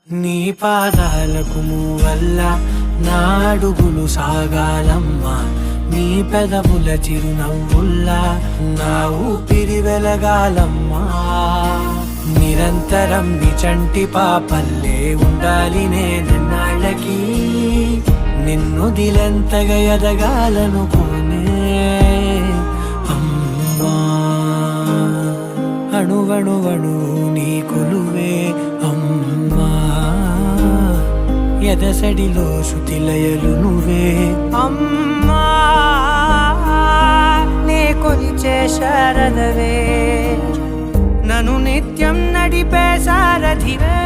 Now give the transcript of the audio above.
నీ పాదాలకు మూవల్ల నా అడుగులు సాగాలమ్మా, నీ పెదవుల చిరునవ్వుల్లా నా ఊపిరి వెలగాలమ్మా. నిరంతరం నీ చంటి పాపల్లే ఉండాలి నేనన్నాళ్ళకి, నిన్ను దిలెంతగా ఎదగాలనుకోనే అమ్మా. అణువణువణు నీ కొలువే అమ్మా, ఎదసడిలో శృతిలయలు నువ్వే అమ్మా. నే కొలిచే శారదవే, నన్ను నిత్యం నడిపే సారథివే.